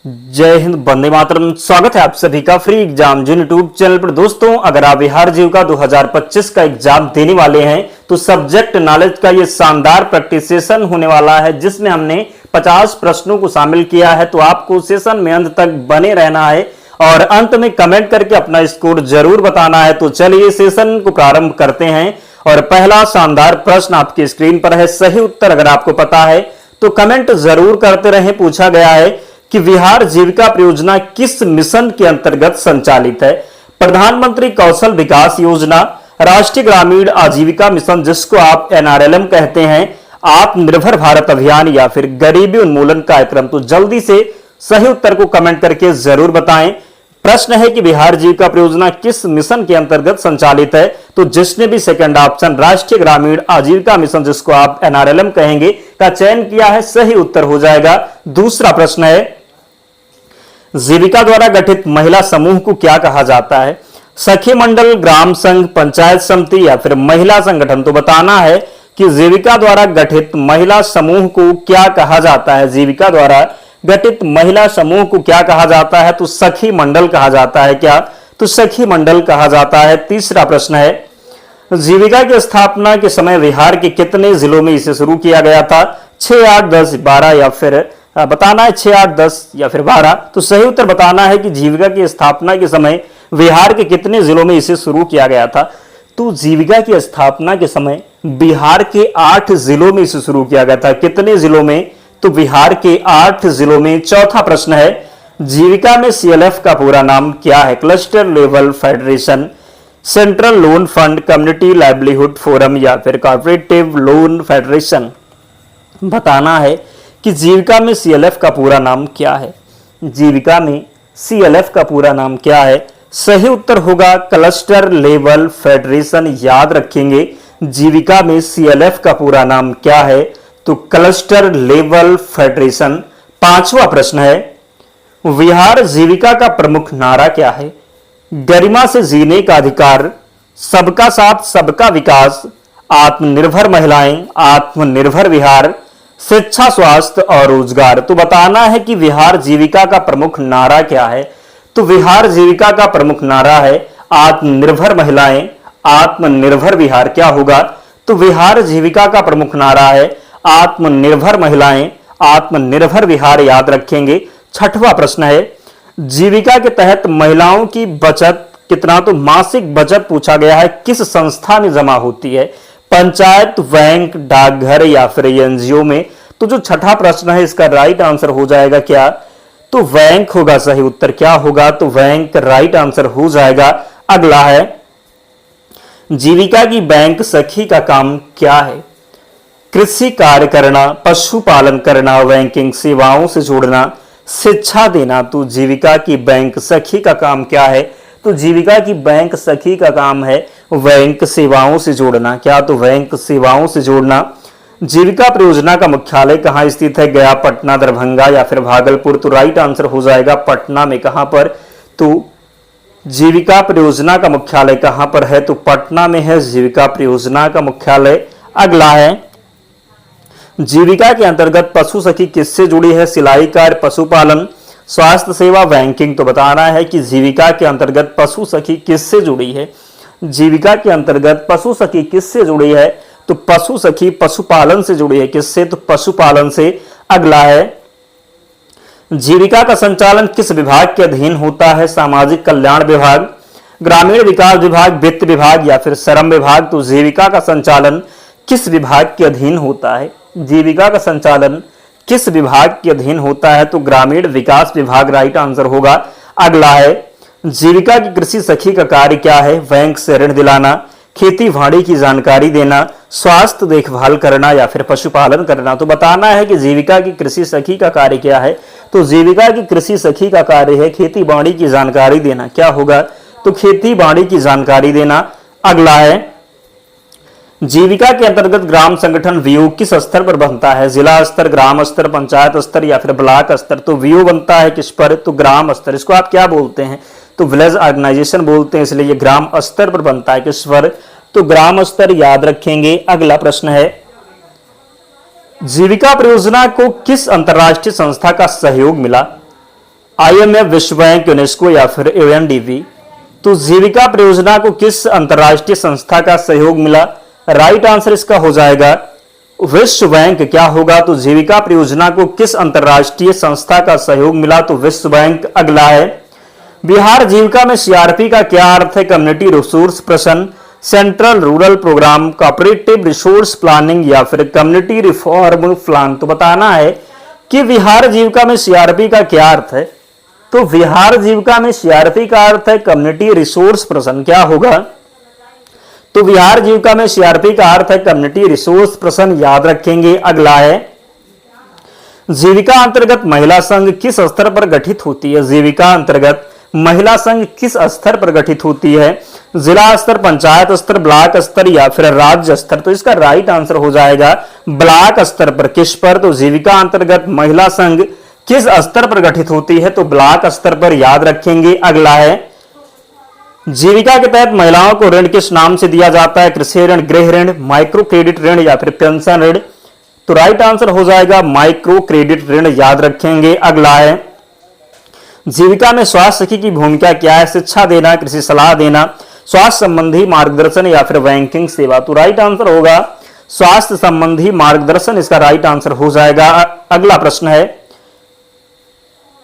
जय हिंद, वंदे मातरम। स्वागत है आप सभी का फ्री एग्जाम जिन यूट्यूब चैनल पर। दोस्तों, अगर आप बिहार जीविका 2025 का एग्जाम देने वाले हैं तो सब्जेक्ट नॉलेज का ये शानदार प्रैक्टिस सेशन होने वाला है, जिसमें हमने 50 प्रश्नों को शामिल किया है। तो आपको सेशन में अंत तक बने रहना है और अंत में कमेंट करके अपना स्कोर जरूर बताना है। तो चलिए सेशन को प्रारंभ करते हैं और पहला शानदार प्रश्न आपकी स्क्रीन पर है। सही उत्तर अगर आपको पता है तो कमेंट जरूर करते रहें। पूछा गया है कि बिहार जीविका परियोजना किस मिशन के अंतर्गत संचालित है? प्रधानमंत्री कौशल विकास योजना, राष्ट्रीय ग्रामीण आजीविका मिशन जिसको आप एनआरएलएम कहते हैं, आत्मनिर्भर भारत अभियान या फिर गरीबी उन्मूलन कार्यक्रम। तो जल्दी से सही उत्तर को कमेंट करके जरूर बताएं। प्रश्न है कि बिहार जीविका परियोजना किस मिशन के अंतर्गत संचालित है? तो जिसने भी सेकंड ऑप्शन राष्ट्रीय ग्रामीण आजीविका मिशन जिसको आप एनआरएलएम कहेंगे का चयन किया है, सही उत्तर हो जाएगा। दूसरा प्रश्न है, जीविका द्वारा गठित महिला समूह को क्या कहा जाता है? सखी मंडल, ग्राम संघ, पंचायत समिति या फिर महिला संगठन। तो बताना है कि जीविका द्वारा गठित महिला समूह को क्या कहा जाता है? जीविका द्वारा गठित महिला समूह को क्या कहा जाता है? तो सखी मंडल कहा जाता है। क्या? तो सखी मंडल कहा जाता है। तीसरा प्रश्न है, जीविका की स्थापना के समय बिहार के कितने जिलों में इसे शुरू किया गया था? 6, 8, 10, 12 या फिर बताना है 6, 8, 10 या फिर 12। तो सही उत्तर बताना है कि जीविका की स्थापना के समय बिहार के कितने जिलों में इसे शुरू किया गया था। तो जीविका की स्थापना के समय बिहार के 8 जिलों में इसे शुरू किया गया था। कितने जिलों में? तो बिहार के 8 जिलों में। चौथा प्रश्न है, जीविका में सीएलएफ का पूरा नाम क्या है? Cluster level federation, central loan fund, community livelihood forum या फिर कॉर्पोरेटिव लोन फेडरेशन। बताना है कि जीविका में सीएलएफ का पूरा नाम क्या है? जीविका में सीएलएफ का पूरा नाम क्या है? सही उत्तर होगा क्लस्टर लेवल फेडरेशन। याद रखेंगे, जीविका में सीएलएफ का पूरा नाम क्या है? तो क्लस्टर लेवल फेडरेशन। पांचवा प्रश्न है, बिहार जीविका का प्रमुख नारा क्या है? गरिमा से जीने का अधिकार, सबका साथ सबका विकास, आत्मनिर्भर महिलाएं, आत्मनिर्भर बिहार, शिक्षा, स्वास्थ्य और रोजगार। तो बताना है कि बिहार जीविका का प्रमुख नारा क्या है? तो बिहार जीविका का प्रमुख नारा है आत्मनिर्भर महिलाएं, आत्मनिर्भर बिहार। क्या होगा? तो बिहार जीविका का प्रमुख नारा है आत्मनिर्भर महिलाएं, आत्मनिर्भर बिहार। याद रखेंगे। छठवां प्रश्न है, जीविका के तहत महिलाओं की बचत कितना? तो मासिक बचत पूछा गया है, किस संस्था में जमा होती है? पंचायत, बैंक, डाकघर या फिर एनजीओ में। तो जो छठा प्रश्न है इसका राइट आंसर हो जाएगा क्या? तो बैंक होगा सही उत्तर। क्या होगा? तो बैंक राइट आंसर हो जाएगा। अगला है, जीविका की बैंक सखी का काम क्या है? कृषि कार्य करना, पशुपालन करना, बैंकिंग सेवाओं से जोड़ना, शिक्षा देना। तो जीविका की बैंक सखी का काम क्या है? तो जीविका की बैंक सखी का काम है बैंक सेवाओं से जोड़ना। क्या? तो बैंक सेवाओं से जोड़ना। जीविका परियोजना का मुख्यालय कहां स्थित है? गया, पटना, दरभंगा या फिर भागलपुर। तो राइट आंसर हो जाएगा पटना में। कहां पर? तो जीविका परियोजना का मुख्यालय कहां पर है? तो पटना में है जीविका परियोजना का मुख्यालय। अगला है, जीविका के अंतर्गत पशु सखी किससे जुड़ी है? सिलाई कार्य, पशुपालन, स्वास्थ्य सेवा, बैंकिंग। तो बताना है कि जीविका के अंतर्गत पशु सखी किससे जुड़ी है? जीविका के अंतर्गत पशु सखी किससे जुड़ी है? तो पशु सखी पशुपालन से जुड़ी है। किससे? तो पशुपालन से। अगला है, जीविका का संचालन किस विभाग के अधीन होता है? सामाजिक कल्याण विभाग, ग्रामीण विकास विभाग, वित्त विभाग या फिर श्रम विभाग। तो जीविका का संचालन किस विभाग के अधीन होता है? जीविका का संचालन किस विभाग के अधीन होता है? तो ग्रामीण विकास विभाग राइट आंसर होगा। अगला है, जीविका की कृषि सखी का कार्य क्या है? बैंक से ऋण दिलाना, खेती बाड़ी की जानकारी देना, स्वास्थ्य देखभाल करना या फिर पशुपालन करना। तो बताना है कि जीविका की कृषि सखी का कार्य क्या है? तो जीविका की कृषि सखी का कार्य है खेती बाड़ी की जानकारी देना। क्या होगा? तो खेती बाड़ी की जानकारी देना। अगला है, जीविका के अंतर्गत ग्राम संगठन वीओ किस स्तर पर बनता है? जिला स्तर, ग्राम स्तर, पंचायत स्तर या फिर ब्लॉक स्तर। तो वीओ बनता है किस पर? तो ग्राम स्तर। इसको आप क्या बोलते हैं? तो विलेज ऑर्गेनाइजेशन बोलते हैं, इसलिए ये ग्राम स्तर पर बनता है। किस पर? तो ग्राम स्तर। याद रखेंगे। अगला प्रश्न है, जीविका परियोजना को किस अंतरराष्ट्रीय संस्था का सहयोग मिला? IMF, विश्व बैंक, यूनेस्को या फिर UNDP। तो जीविका परियोजना को किस अंतरराष्ट्रीय संस्था का सहयोग मिला? राइट आंसर इसका हो जाएगा विश्व बैंक। क्या होगा? तो जीविका परियोजना को किस अंतरराष्ट्रीय संस्था का सहयोग मिला? तो विश्व बैंक। अगला है बिहार जीविका में CRP का क्या अर्थ है? Community resource person, central rural programme, cooperative resource planning या फिर कम्युनिटी रिफॉर्म प्लान। तो बताना है कि बिहार जीविका में CRP का क्या अर्थ है। तो बिहार जीविका में CRP का अर्थ है कम्युनिटी रिसोर्स पर्सन। क्या होगा? तो बिहार जीविका में CRP का अर्थ है कम्युनिटी रिसोर्स पर्सन, याद रखेंगे। अगला है जीविका अंतर्गत महिला संघ किस स्तर पर गठित होती है? जीविका अंतर्गत महिला संघ किस स्तर पर गठित होती है? जिला स्तर, पंचायत स्तर, ब्लॉक स्तर या फिर राज्य स्तर। तो इसका राइट आंसर हो जाएगा ब्लॉक स्तर पर। किस पर? तो जीविका अंतर्गत महिला संघ किस स्तर पर गठित होती है? तो ब्लॉक स्तर पर, याद रखेंगे। अगला है जीविका के तहत महिलाओं को ऋण किस नाम से दिया जाता है? कृषि ऋण, गृह ऋण, माइक्रो क्रेडिट ऋण या फिर पेंशन ऋण। तो राइट आंसर हो जाएगा माइक्रो क्रेडिट ऋण, याद रखेंगे। अगला है जीविका में स्वास्थ्य सखी की भूमिका क्या है? शिक्षा देना, कृषि सलाह देना, स्वास्थ्य संबंधी मार्गदर्शन या फिर बैंकिंग सेवा। तो राइट आंसर होगा स्वास्थ्य संबंधी मार्गदर्शन, इसका राइट आंसर हो जाएगा। अगला प्रश्न है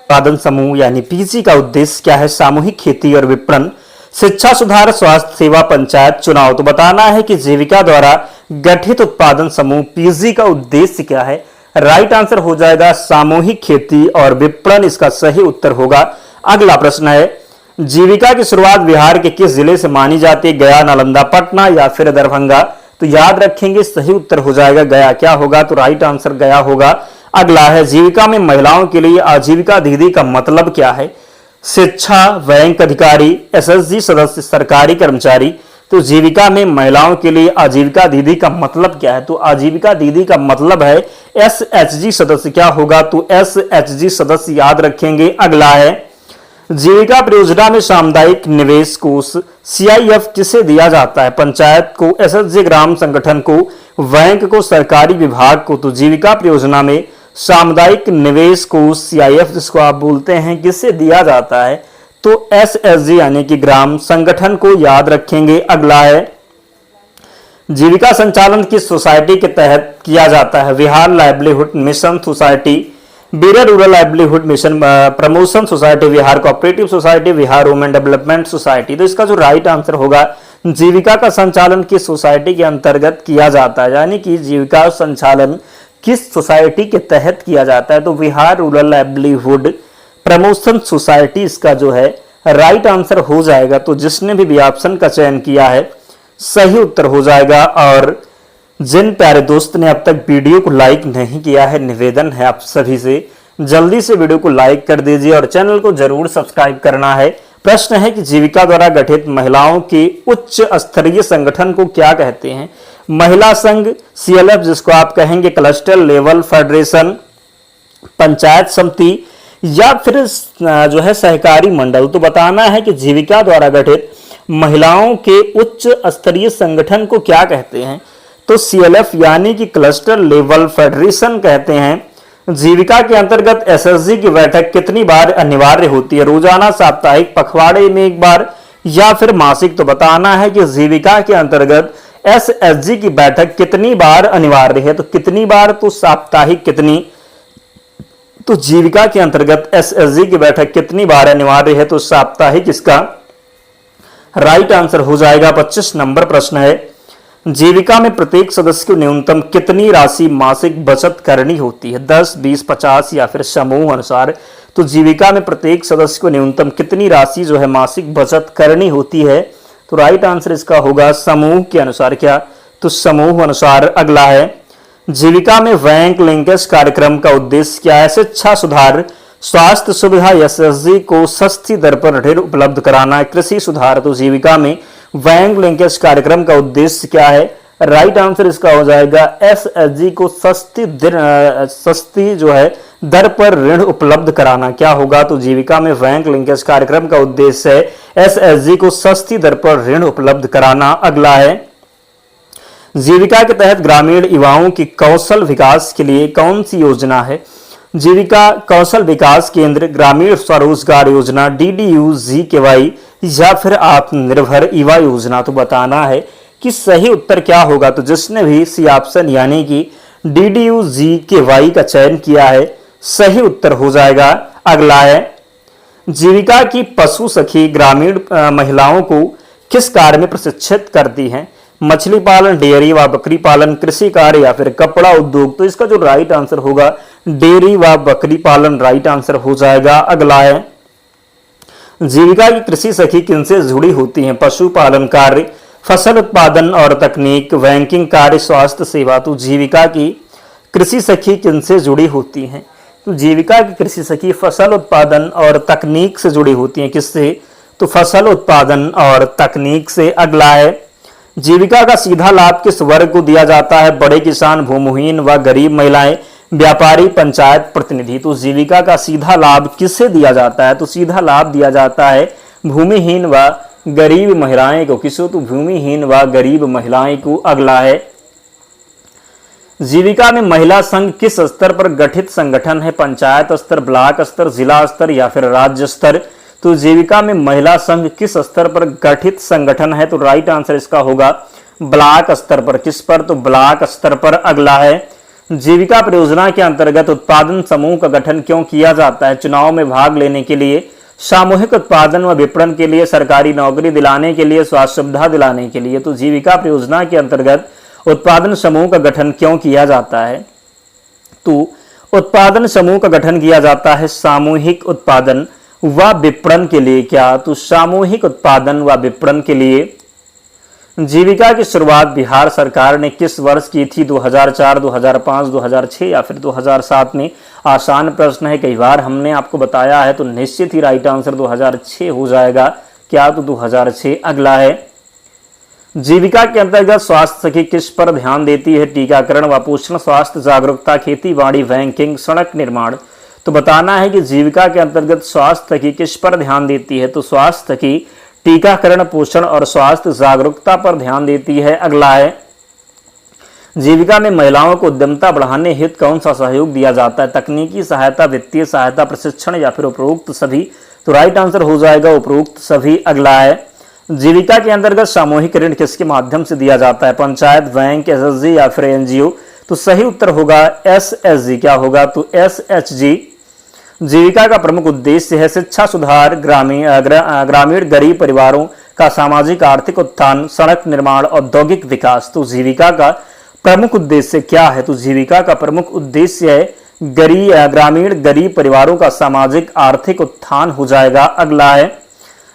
उत्पादन समूह यानी PG का उद्देश्य क्या है? सामूहिक खेती और विपणन, शिक्षा सुधार, स्वास्थ्य सेवा, पंचायत चुनाव। तो बताना है कि जीविका द्वारा गठित उत्पादन समूह PG का उद्देश्य क्या है? राइट आंसर हो जाएगा सामूहिक खेती और विपणन, इसका सही उत्तर होगा। अगला प्रश्न है जीविका की शुरुआत बिहार के किस जिले से मानी जाती है? गया, नालंदा, पटना या फिर दरभंगा। तो याद रखेंगे सही उत्तर हो जाएगा गया। क्या होगा? तो राइट आंसर गया होगा। अगला है जीविका में महिलाओं के लिए आजीविका दीदी का मतलब क्या है? शिक्षा, बैंक अधिकारी, SSG सदस्य, सरकारी कर्मचारी। तो जीविका में महिलाओं के लिए आजीविका दीदी का मतलब क्या है? तो आजीविका दीदी का मतलब है SHG सदस्य। क्या होगा? तो SHG सदस्य, याद रखेंगे। अगला है जीविका परियोजना में सामुदायिक निवेश कोष CIF किसे दिया जाता है? पंचायत को, SHG ग्राम संगठन को, बैंक को, सरकारी विभाग को। तो जीविका परियोजना में सामुदायिक निवेश कोष CIF जिसको आप बोलते हैं किससे दिया जाता है? तो SHG यानी कि ग्राम संगठन को, याद रखेंगे। अगला है जीविका संचालन किस सोसाइटी के तहत किया जाता है? Bihar livelihood mission society, Bihar rural livelihood mission promotion society, Bihar cooperative society, Bihar women development society. तो इसका जो राइट आंसर होगा जीविका का संचालन किस सोसाइटी के अंतर्गत किया जाता है? यानी कि जीविका संचालन किस सोसाइटी के तहत किया जाता है? तो Bihar rural livelihood promotion society इसका जो है राइट आंसर हो जाएगा। तो जिसने भी ऑप्शन का चयन किया है सही उत्तर हो जाएगा। और जिन प्यारे दोस्त ने अब तक वीडियो को लाइक नहीं किया है, निवेदन है आप सभी से जल्दी से वीडियो को लाइक कर दीजिए और चैनल को जरूर सब्सक्राइब करना है। प्रश्न है कि जीविका द्वारा गठित महिलाओं के उच्च स्तरीय संगठन को क्या कहते हैं? महिला संघ, CLF जिसको आप कहेंगे क्लस्टर लेवल फेडरेशन, पंचायत समिति या फिर जो है सहकारी मंडल। तो बताना है कि जीविका द्वारा गठित महिलाओं के उच्च स्तरीय संगठन को क्या कहते हैं? तो CLF यानी कि क्लस्टर लेवल फेडरेशन कहते हैं। जीविका के अंतर्गत SSG की बैठक कितनी बार अनिवार्य होती है? रोजाना, साप्ताहिक, पखवाड़े में एक बार या फिर मासिक। तो बताना है कि जीविका के अंतर्गत SSG की बैठक कितनी बार अनिवार्य है? तो कितनी बार? तो साप्ताहिक। कितनी? तो जीविका के अंतर्गत SSG की बैठक कितनी बार अनिवार्य है? तो साप्ताहिक, इसका राइट आंसर हो जाएगा। 25 नंबर प्रश्न है जीविका में प्रत्येक सदस्य को न्यूनतम कितनी राशि मासिक बचत करनी होती है? 10, 20, 50 या फिर समूह अनुसार। तो जीविका में प्रत्येक सदस्य को न्यूनतम कितनी राशि जो है मासिक बचत करनी होती है? तो राइट आंसर इसका होगा समूह के अनुसार। क्या? तो समूह अनुसार। अगला है जीविका में बैंक लिंकेज कार्यक्रम का उद्देश्य क्या है? शिक्षा सुधार, स्वास्थ्य सुविधा, SSG को सस्ती दर पर ऋण उपलब्ध कराना, कृषि सुधार। तो जीविका में बैंक लिंकेज कार्यक्रम का उद्देश्य क्या है? राइट आंसर इसका हो जाएगा SSG को सस्ती जो है दर पर ऋण उपलब्ध कराना। क्या होगा? तो जीविका में बैंक लिंकेज कार्यक्रम का उद्देश्य है SSG को सस्ती दर पर ऋण उपलब्ध कराना। अगला है जीविका के तहत ग्रामीण युवाओं की कौशल विकास के लिए कौन सी योजना है? जीविका कौशल विकास केंद्र, ग्रामीण स्वरोजगार योजना, DDU-GKY या फिर आत्मनिर्भर युवा योजना। तो बताना है कि सही उत्तर क्या होगा। तो जिसने भी सी ऑप्शन यानी कि DDU-GKY का चयन किया है, सही उत्तर हो जाएगा। अगला है, जीविका की पशु सखी ग्रामीण महिलाओं को किस कार्य में प्रशिक्षित करती हैं? मछली पालन, डेयरी व बकरी पालन, कृषि कार्य या फिर कपड़ा उद्योग। तो इसका जो राइट आंसर होगा डेयरी व बकरी पालन राइट आंसर हो जाएगा। अगला है, जीविका की कृषि सखी किनसे जुड़ी होती हैं? पशुपालन कार्य, फसल उत्पादन और तकनीक, बैंकिंग कार्य, स्वास्थ्य सेवा। तो जीविका की कृषि सखी किनसे जुड़ी होती हैं? तो जीविका की कृषि सखी फसल उत्पादन और तकनीक से जुड़ी होती हैं। किससे? तो फसल उत्पादन और तकनीक से। अगला है, जीविका का सीधा लाभ किस वर्ग को दिया जाता है? बड़े किसान, भूमिहीन व गरीब महिलाएं, व्यापारी, पंचायत प्रतिनिधि। तो जीविका का सीधा लाभ किससे दिया जाता है? तो सीधा लाभ दिया जाता है भूमिहीन व गरीब महिलाएं को। किसको? तो भूमिहीन व गरीब महिलाएं को। अगला है, जीविका में महिला संघ किस स्तर पर गठित संगठन है? पंचायत स्तर, ब्लॉक स्तर, जिला स्तर या फिर राज्य स्तर। तो जीविका में महिला संघ किस स्तर पर गठित संगठन है? तो राइट आंसर इसका होगा ब्लॉक स्तर पर। किस पर? तो ब्लॉक स्तर पर। अगला है, जीविका परियोजना के अंतर्गत उत्पादन समूह का गठन क्यों किया जाता है? चुनाव में भाग लेने के लिए, सामूहिक उत्पादन व विपणन के लिए, सरकारी नौकरी दिलाने के लिए, स्वास्थ्य सुविधा दिलाने के लिए। तो जीविका परियोजना के अंतर्गत उत्पादन समूह का गठन क्यों किया जाता है? तो उत्पादन समूह का गठन किया जाता है सामूहिक उत्पादन व विपणन के लिए। क्या? तो सामूहिक उत्पादन व विपणन के लिए। जीविका की शुरुआत बिहार सरकार ने किस वर्ष की थी? 2004, 2005, 2006 या फिर 2007 में? आसान प्रश्न है, कई बार हमने आपको बताया है, तो निश्चित ही राइट आंसर 2006 हो जाएगा। क्या? तो 2006। अगला है, जीविका के अंतर्गत स्वास्थ्य सखी किस पर ध्यान देती है? टीकाकरण व पोषण, स्वास्थ्य जागरूकता, खेती बाड़ी, बैंकिंग, सड़क निर्माण। तो बताना है कि जीविका के अंतर्गत स्वास्थ्य सखी किस पर ध्यान देती है? तो स्वास्थ्य सखी टीकाकरण, पोषण और स्वास्थ्य जागरूकता पर ध्यान देती है। अगला है, जीविका में महिलाओं को उद्यमता बढ़ाने हेतु कौन सा सहयोग दिया जाता है? तकनीकी सहायता, वित्तीय सहायता, प्रशिक्षण या फिर उपरोक्त सभी। तो राइट आंसर हो जाएगा उपरोक्त सभी। अगला है, जीविका के अंतर्गत सामूहिक ऋण किसके माध्यम से दिया जाता है? पंचायत, बैंक, SSG या फिर NGO। तो सही उत्तर होगा SSG। क्या होगा? तो SHG। जीविका का प्रमुख उद्देश्य है शिक्षा सुधार, ग्रामीण गरीब परिवारों का सामाजिक आर्थिक उत्थान, सड़क निर्माण, औद्योगिक विकास। तो जीविका का प्रमुख उद्देश्य क्या है? तो जीविका का प्रमुख उद्देश्य है ग्रामीण गरीब परिवारों का सामाजिक आर्थिक उत्थान हो जाएगा। अगला है,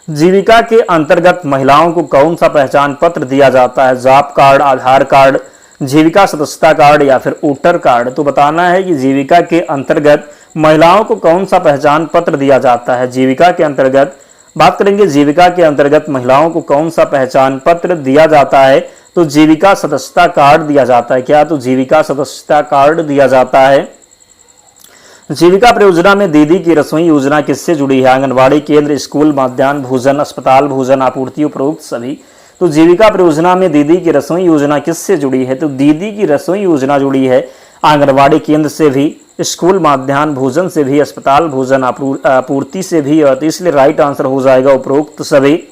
जीविका के अंतर्गत महिलाओं को कौन सा पहचान पत्र दिया जाता है? जॉब कार्ड, आधार कार्ड, जीविका सदस्यता कार्ड या फिर वोटर कार्ड। तो बताना है कि जीविका के अंतर्गत महिलाओं को कौन सा पहचान पत्र दिया जाता है? जीविका के अंतर्गत बात करेंगे, जीविका के अंतर्गत महिलाओं को कौन सा पहचान पत्र दिया जाता है? तो जीविका सदस्यता कार्ड दिया जाता है। क्या? तो जीविका सदस्यता कार्ड दिया जाता है। जीविका परियोजना में दीदी की रसोई योजना किससे जुड़ी है? आंगनबाड़ी केंद्र, स्कूल, मध्याह्न भोजन, अस्पताल भोजन आपूर्ति, उपरोक्त सभी। तो जीविका परियोजना में दीदी की रसोई योजना किससे जुड़ी है? तो दीदी की रसोई योजना जुड़ी है आंगनबाड़ी केंद्र से भी, स्कूल मध्याह्न भोजन से भी, अस्पताल भोजन आपूर्ति से भी। और इसलिए राइट आंसर हो जाएगा उपरोक्त सभी।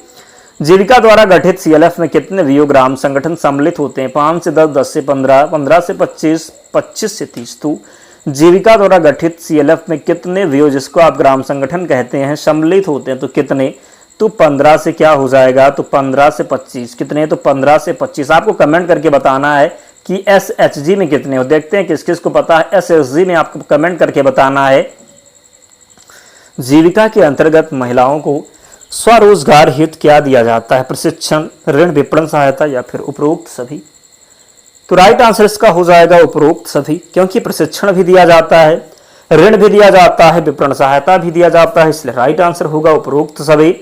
जीविका द्वारा गठित CLF में कितने VO ग्राम संगठन सम्मिलित होते हैं? 5 से 10, 10 से 15, 15 से 25, 25 से 30। तो जीविका द्वारा गठित CLF में कितने VO, जिसको आप ग्राम संगठन कहते हैं, सम्मिलित होते हैं? तो कितने? तो 15 से क्या हो जाएगा? तो 15 से 25। कितने? तो 15 से 25। आपको कमेंट करके बताना है कि SHG में कितने हो। देखते हैं किस किस को पता है। SHG में आपको कमेंट करके बताना है। जीविका के अंतर्गत महिलाओं को स्वरोजगार हेतु क्या दिया जाता है? प्रशिक्षण, ऋण, विपणन सहायता या फिर उपरोक्त सभी। तो राइट आंसर इसका हो जाएगा उपरोक्त सभी, क्योंकि प्रशिक्षण भी दिया जाता है, ऋण भी दिया जाता है, विपणन सहायता भी दिया जाता है, इसलिए राइट आंसर होगा उपरोक्त सभी।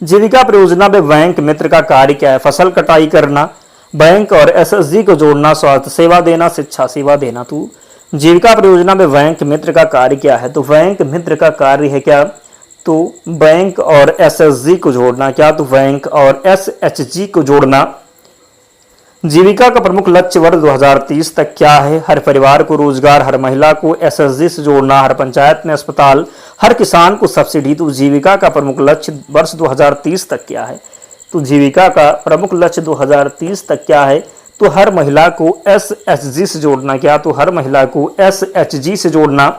जीविका परियोजना में बैंक मित्र का कार्य क्या है? फसल कटाई करना, बैंक और SSG को जोड़ना, स्वास्थ्य सेवा देना, शिक्षा सेवा देना। तो जीविका परियोजना में बैंक मित्र का कार्य क्या है? तो बैंक मित्र का कार्य है क्या? तो बैंक और SSG को जोड़ना। क्या? तो बैंक और SHG को जोड़ना। जीविका का प्रमुख लक्ष्य वर्ष 2030 तक क्या है? हर परिवार को रोजगार, हर महिला को एसएचजी से जोड़ना, हर पंचायत में अस्पताल, हर किसान को सब्सिडी। तो जीविका का प्रमुख लक्ष्य वर्ष 2030 तक क्या है? तो जीविका का प्रमुख लक्ष्य 2030 तक क्या है? तो हर महिला को एसएचजी से जोड़ना। क्या? तो हर महिला को एसएचजी से जोड़ना।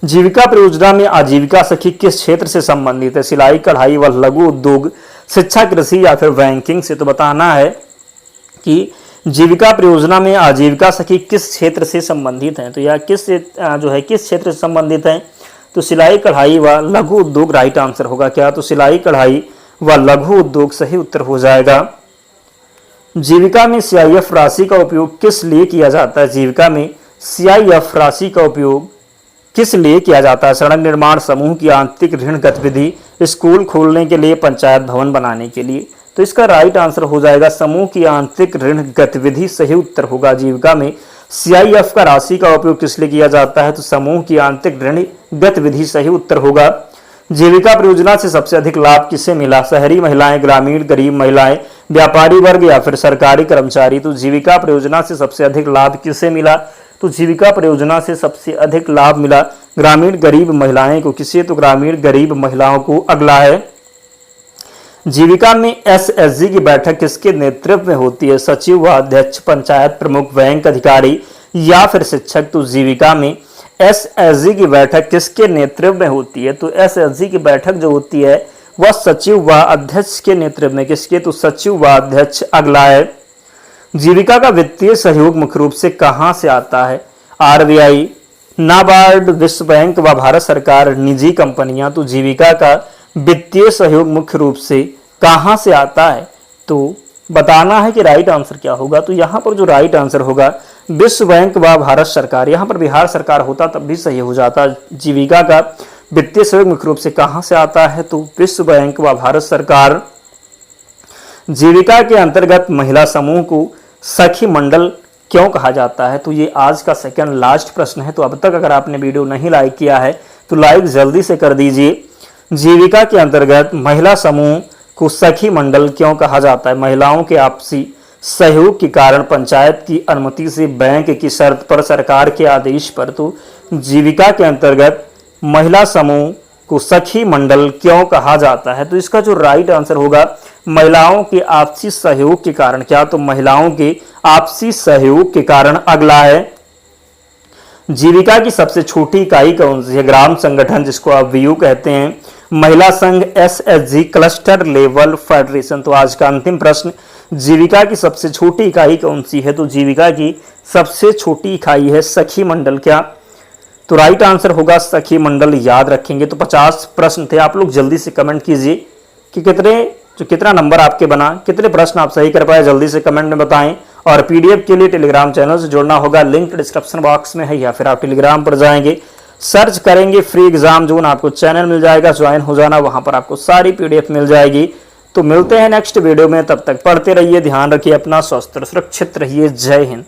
जीविका परियोजना में आजीविका सखी किस क्षेत्र से संबंधित है? सिलाई, कढ़ाई व लघु उद्योग, शिक्षा, कृषि या फिर बैंकिंग से? तो बताना है कि जीविका परियोजना में आजीविका सखी किस क्षेत्र से संबंधित है। तो यह किस क्षेत्र से संबंधित है? तो सिलाई, कढ़ाई व लघु उद्योग राइट आंसर होगा। क्या? तो सिलाई, कढ़ाई व लघु उद्योग सही उत्तर हो जाएगा। जीविका में सीआईएफ राशि का उपयोग किस लिए किया जाता है? जीविका में सीआईएफ राशि का उपयोग किस लिए किया जाता है? सड़क निर्माण, समूह की आंतरिक ऋण गतिविधि, स्कूल खोलने के लिए, पंचायत भवन बनाने के लिए? तो इसका राइट आंसर हो जाएगा समूह की आंतरिक ऋण गतिविधि सही उत्तर होगा। जीविका में सीआईएफ का राशि का उपयोग किस लिए किया जाता है? तो समूह की आंतरिक ऋण गतिविधि सही उत्तर होगा। जीविका परियोजना से सबसे अधिक लाभ किसे मिला? शहरी महिलाएं, ग्रामीण, गरीब महिलाएं, व्यापारी वर्ग या फिर सरकारी कर्मचारी? तो जीविका परियोजना से सबसे अधिक लाभ किसे मिला? तो जीविका परियोजना से सबसे अधिक लाभ मिला ग्रामीण गरीब महिलाएं को। किसे? तो ग्रामीण गरीब महिलाओं को। अगला है, जीविका में एसएचजी की बैठक किसके नेतृत्व में होती है? सचिव व अध्यक्ष, पंचायत प्रमुख, बैंक अधिकारी या फिर शिक्षक? तो जीविका में एसएचजी की बैठक किसके नेतृत्व में होती है? तो एसएचजी की बैठक जो होती है वह सचिव व अध्यक्ष के नेतृत्व में। किसके? तो सचिव व अध्यक्ष। अगला है, जीविका का वित्तीय सहयोग मुख्य रूप से कहां से आता है? आरबीआई, नाबार्ड, विश्व बैंक व भारत सरकार, निजी कंपनियां? तो जीविका का वित्तीय सहयोग मुख्य रूप से कहां से आता है? तो बताना है कि राइट आंसर क्या होगा। तो यहां पर जो राइट आंसर होगा विश्व बैंक व भारत सरकार। यहां पर बिहार सरकार होता तब भी सही हो जाता। जीविका का वित्तीय सहयोग मुख्य रूप से कहां से आता है? तो विश्व बैंक व भारत सरकार। जीविका के अंतर्गत महिला समूह को सखी मंडल क्यों कहा जाता है? तो ये आज का सेकंड लास्ट प्रश्न है। तो अब तक अगर आपने वीडियो नहीं लाइक किया है तो लाइक जल्दी से कर दीजिए। जीविका के अंतर्गत महिला समूह को सखी मंडल क्यों कहा जाता है? महिलाओं के आपसी सहयोग के कारण, पंचायत की अनुमति से, बैंक की शर्त पर, सरकार के आदेश पर? तो जीविका के अंतर्गत महिला समूह को सखी मंडल क्यों कहा जाता है? तो इसका जो राइट आंसर होगा महिलाओं के आपसी सहयोग के कारण। क्या? तो महिलाओं के आपसी सहयोग के कारण। अगला है, जीविका की सबसे छोटी इकाई कौन सी है? ग्राम संगठन, जिसको आप वीयू कहते हैं, महिला संघ, एसएचजी, क्लस्टर लेवल फेडरेशन? तो आज का अंतिम प्रश्न, जीविका की सबसे छोटी इकाई कौन सी है? तो जीविका की सबसे छोटी इकाई है सखी मंडल। क्या? तो राइट आंसर होगा सखी मंडल। याद रखेंगे। तो 50 प्रश्न थे। आप लोग जल्दी से कमेंट कीजिए कि कितना नंबर आपके बना, कितने प्रश्न आप सही कर पाए, जल्दी से कमेंट में बताएं। और पीडीएफ के लिए टेलीग्राम चैनल से जुड़ना होगा, लिंक डिस्क्रिप्शन बॉक्स में है, या फिर आप टेलीग्राम पर जाएंगे, सर्च करेंगे फ्री एग्जाम जोन, आपको चैनल मिल जाएगा, ज्वाइन हो जाना, वहां पर आपको सारी पीडीएफ मिल जाएगी। तो मिलते हैं नेक्स्ट वीडियो में, तब तक पढ़ते रहिए, ध्यान रखिए अपना, स्वस्थ और सुरक्षित रहिए। जय हिंद।